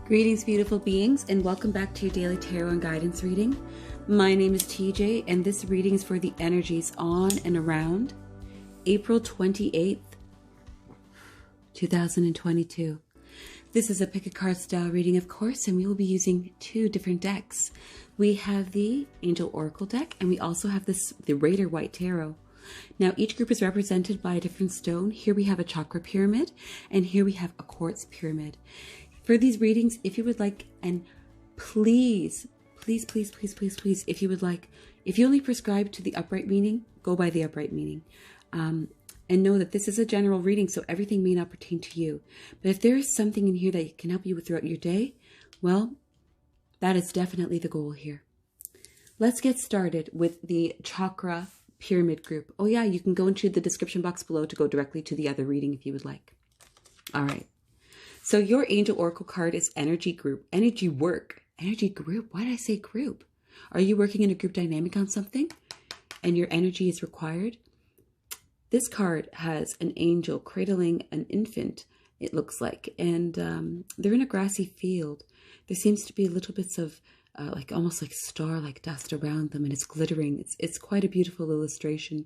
Greetings, beautiful beings, and welcome back to your daily tarot and guidance reading. My name is TJ, and this reading is for the energies on and around April 28th, 2022. This is a pick a card style reading, of course, and we will be using two different decks. We have the Angel Oracle deck, and we also have the Raider White Tarot. Now, each group is represented by a different stone. Here we have a Chakra Pyramid, and here we have a Quartz Pyramid. For these readings, if you would like, and please, if you would like, if you only prescribe to the upright meaning, go by the upright meaning. And know that this is a general reading, so everything may not pertain to you. But if there is something in here that can help you with throughout your day, well, that is definitely the goal here. Let's get started with the Chakra Pyramid group. Oh yeah, you can go into the description box below to go directly to the other reading if you would like. All right. So your Angel Oracle card is energy group, energy work, energy group. Why did I say group? Are you working in a group dynamic on something and your energy is required? This card has an angel cradling an infant, it looks like, and they're in a grassy field. There seems to be little bits of like almost like star-like dust around them, and it's glittering. It's quite a beautiful illustration.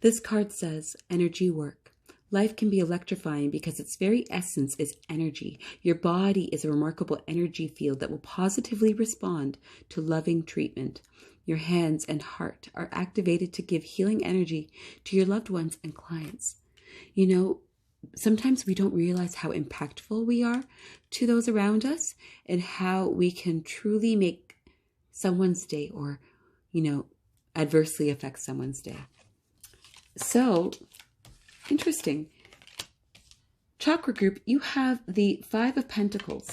This card says energy work. Life can be electrifying because its very essence is energy. Your body is a remarkable energy field that will positively respond to loving treatment. Your hands and heart are activated to give healing energy to your loved ones and clients. You know, sometimes we don't realize how impactful we are to those around us and how we can truly make someone's day or, you know, adversely affect someone's day. So, interesting. Chakra group, you have the Five of Pentacles.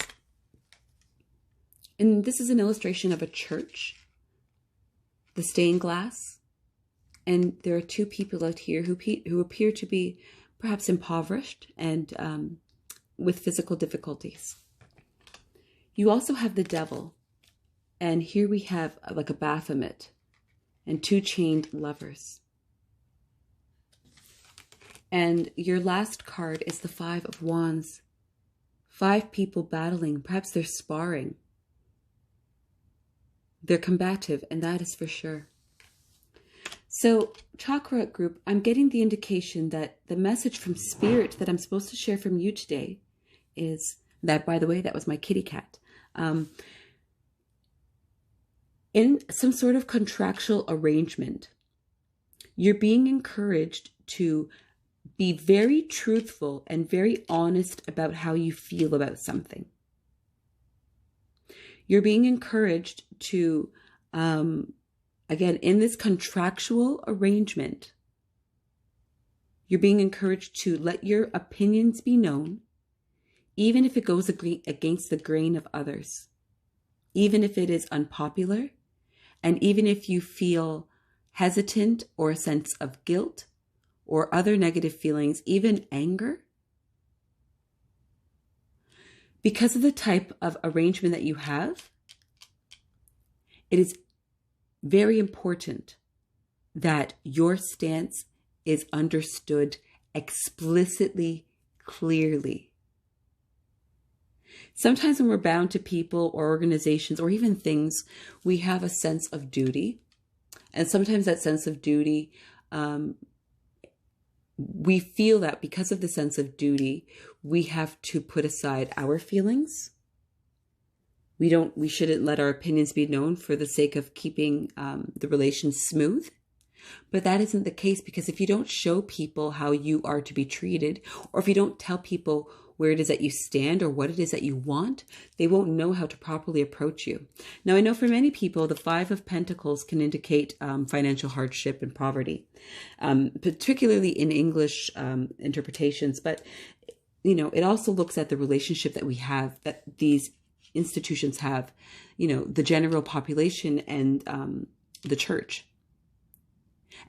And this is an illustration of a church, the stained glass. And there are two people out here who appear to be perhaps impoverished and with physical difficulties. You also have the Devil. And here we have like a Baphomet and two chained lovers. And your last card is the Five of Wands. Five people battling. Perhaps they're sparring. They're combative, and that is for sure. So, Chakra group, I'm getting the indication that the message from Spirit that I'm supposed to share from you today is that, by the way, that was my kitty cat. In some sort of contractual arrangement, you're being encouraged to be very truthful and very honest about how you feel about something. You're being encouraged to, again, in this contractual arrangement, you're being encouraged to let your opinions be known, even if it goes against the grain of others, even if it is unpopular, and even if you feel hesitant or a sense of guilt, or other negative feelings, even anger. Because of the type of arrangement that you have, it is very important that your stance is understood explicitly, clearly. Sometimes when we're bound to people or organizations or even things, we have a sense of duty. And sometimes that sense of duty, we feel that because of the sense of duty, we have to put aside our feelings. We shouldn't let our opinions be known for the sake of keeping the relation smooth. But that isn't the case, because if you don't show people how you are to be treated, or if you don't tell people where it is that you stand or what it is that you want, they won't know how to properly approach you. Now, I know for many people, the Five of Pentacles can indicate financial hardship and poverty, particularly in English interpretations. But, you know, it also looks at the relationship that we have, that these institutions have, you know, the general population and the church.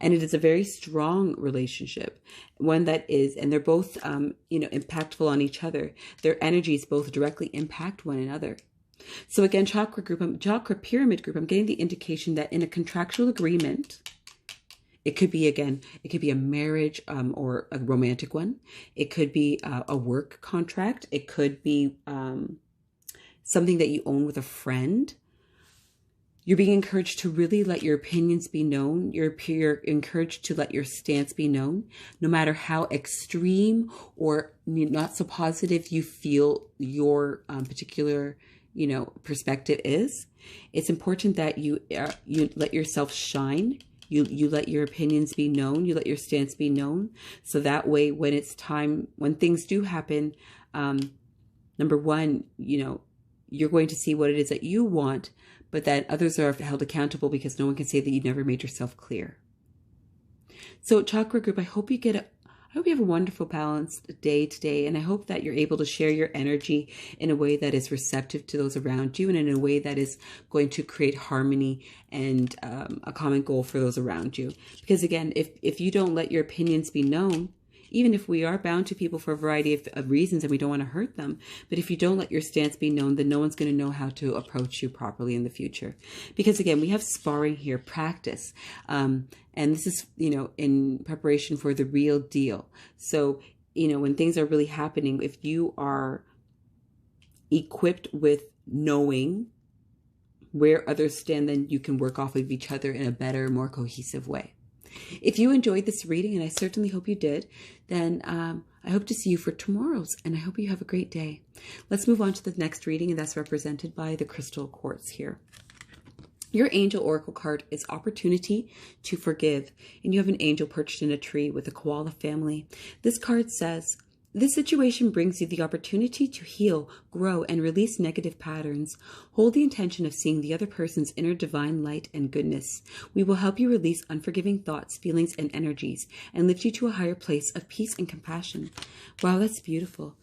And it is a very strong relationship, one that is, and they're both, you know, impactful on each other. Their energies both directly impact one another. So again, Chakra Pyramid group, I'm getting the indication that in a contractual agreement, it could be a marriage or a romantic one. It could be a work contract. It could be something that you own with a friend. You're being encouraged to really let your opinions be known. You're encouraged to let your stance be known, no matter how extreme or not so positive you feel your particular, perspective is. It's important that you let yourself shine. You let your opinions be known. You let your stance be known. So that way, when it's time, when things do happen, number one, you're going to see what it is that you want, but that others are held accountable because no one can say that you never made yourself clear. So Chakra Group, I hope you have a wonderful, balanced day today, and I hope that you're able to share your energy in a way that is receptive to those around you and in a way that is going to create harmony and a common goal for those around you. Because again, if you don't let your opinions be known, even if we are bound to people for a variety of reasons and we don't want to hurt them, but if you don't let your stance be known, then no one's going to know how to approach you properly in the future. Because again, we have sparring here, practice. And this is, in preparation for the real deal. So, when things are really happening, if you are equipped with knowing where others stand, then you can work off of each other in a better, more cohesive way. If you enjoyed this reading, and I certainly hope you did, then I hope to see you for tomorrow's, and I hope you have a great day. Let's move on to the next reading, and that's represented by the crystal quartz here. Your angel oracle card is opportunity to forgive, and you have an angel perched in a tree with a koala family. This card says, this situation brings you the opportunity to heal, grow, and release negative patterns. Hold the intention of seeing the other person's inner divine light and goodness. We will help you release unforgiving thoughts, feelings, and energies, and lift you to a higher place of peace and compassion. Wow, that's beautiful.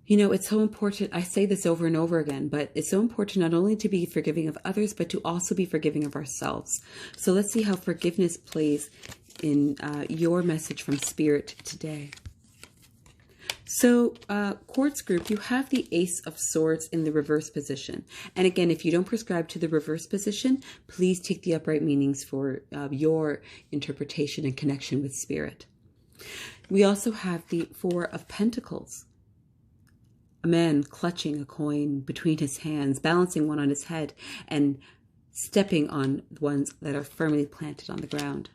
It's so important. I say this over and over again, but it's so important not only to be forgiving of others, but to also be forgiving of ourselves. So let's see how forgiveness plays in your message from Spirit today. So, Quartz Group, you have the Ace of Swords in the reverse position. And again, if you don't prescribe to the reverse position, please take the upright meanings for your interpretation and connection with Spirit. We also have the Four of Pentacles. A man clutching a coin between his hands, balancing one on his head, and stepping on ones that are firmly planted on the ground.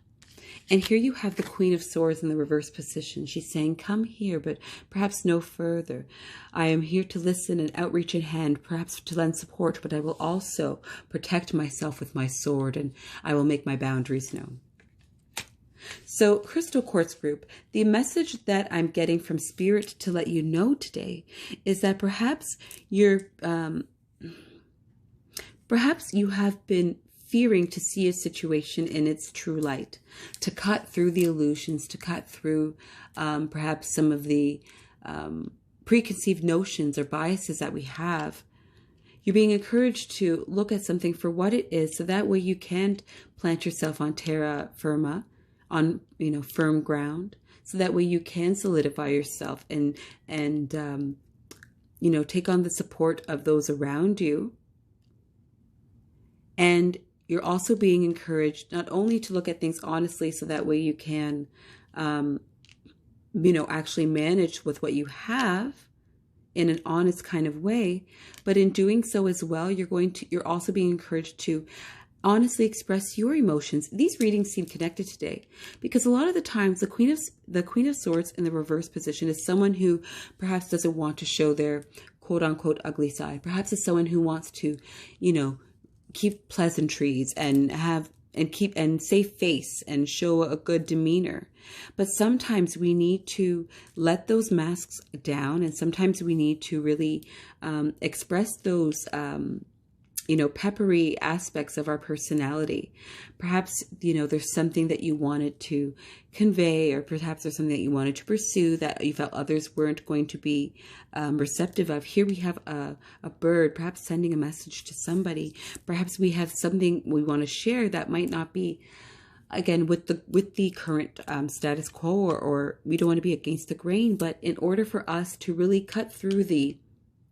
And here you have the Queen of Swords in the reverse position. She's saying, come here, but perhaps no further. I am here to listen and outreach in hand, perhaps to lend support, but I will also protect myself with my sword, and I will make my boundaries known. So, Crystal Quartz Group, the message that I'm getting from Spirit to let you know today is that perhaps you have been fearing to see a situation in its true light, to cut through the illusions, to cut through perhaps some of the preconceived notions or biases that we have. You're being encouraged to look at something for what it is, so that way you can plant yourself on terra firma, on firm ground, so that way you can solidify yourself and take on the support of those around you. And you're also being encouraged not only to look at things honestly, so that way you can, actually manage with what you have in an honest kind of way. But in doing so as well, you're also being encouraged to honestly express your emotions. These readings seem connected today because a lot of the times the Queen of Swords in the reverse position is someone who perhaps doesn't want to show their quote unquote ugly side. Perhaps it's someone who wants to, keep pleasantries and save face and show a good demeanor. But sometimes we need to let those masks down, and sometimes we need to really express those peppery aspects of our personality. Perhaps, there's something that you wanted to convey, or perhaps there's something that you wanted to pursue that you felt others weren't going to be receptive of. Here we have a bird, perhaps sending a message to somebody. Perhaps we have something we want to share that might not be, again, with the current status quo, or we don't want to be against the grain. But in order for us to really cut through the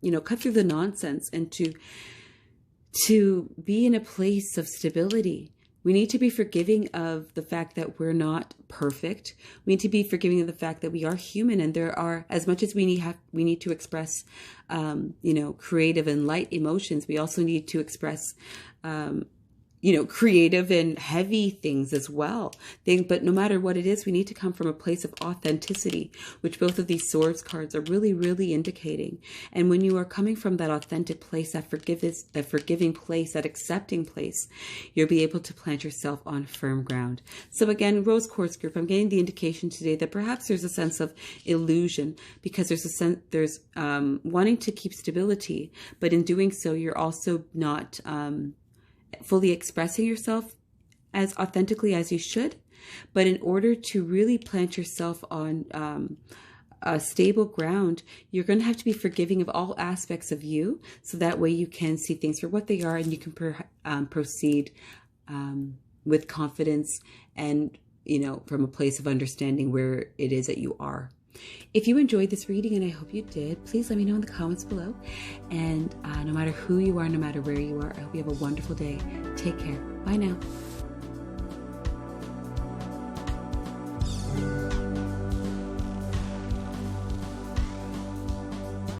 nonsense and to be in a place of stability, We need to be forgiving of the fact that we're not perfect. We need to be forgiving of the fact that we are human, and there are, as much as we need to express, creative and light emotions, we also need to express, creative and heavy things as well. But no matter what it is, we need to come from a place of authenticity, which both of these swords cards are really, really indicating. And when you are coming from that authentic place, that forgiving place, that accepting place, you'll be able to plant yourself on firm ground. So again, Rose Quartz Group, I'm getting the indication today that perhaps there's a sense of illusion, because there's wanting to keep stability, but in doing so, you're also not fully expressing yourself as authentically as you should. But in order to really plant yourself on a stable ground, you're going to have to be forgiving of all aspects of you, so that way you can see things for what they are, and you can proceed with confidence and, from a place of understanding where it is that you are. If you enjoyed this reading, and I hope you did, please let me know in the comments below. And no matter who you are, no matter where you are, I hope you have a wonderful day. Take care. Bye now.